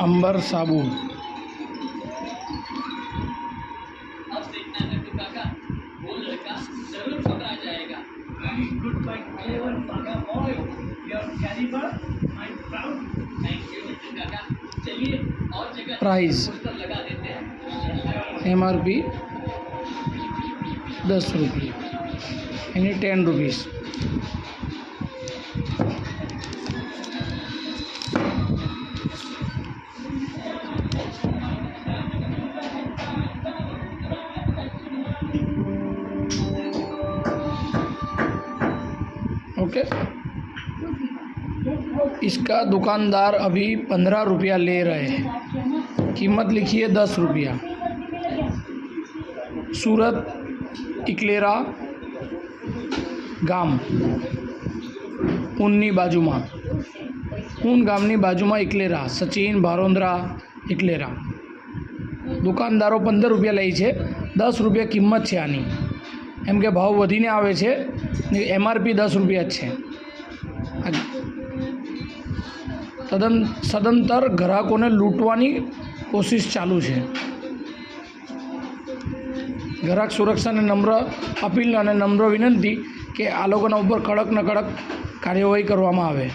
अंबर साबु। Price MRP 10 रुपये यानी 10 rupees. Okay, इसका दुकानदार अभी 15 रुपया ले रहे हैं, कीमत लिखी है 10 रुपया। सूरत इकलेरा गाम ऊननी बाजूમાં ऊन ગામની બાજુમાં ઇકલેરા, સચિન ભારોંદ્રા ઇકલેરા। દુકાનદારો 15 રૂપિયા લે છે, 10 રૂપિયા કિંમત છે આની, એમ કે ભાવ વધીને આવે છે, MRP 10 રૂપિયા જ છે। સદંતર ગ્રાહકોને લૂંટવાની કોશિશ ચાલુ છે। ગ્રાહક સુરક્ષાને નમ્ર અપીલ અને નમ્ર વિનંતી કે આ લોકોના ઉપર કડક ને કડક કાર્યવાહી કરવામાં આવે।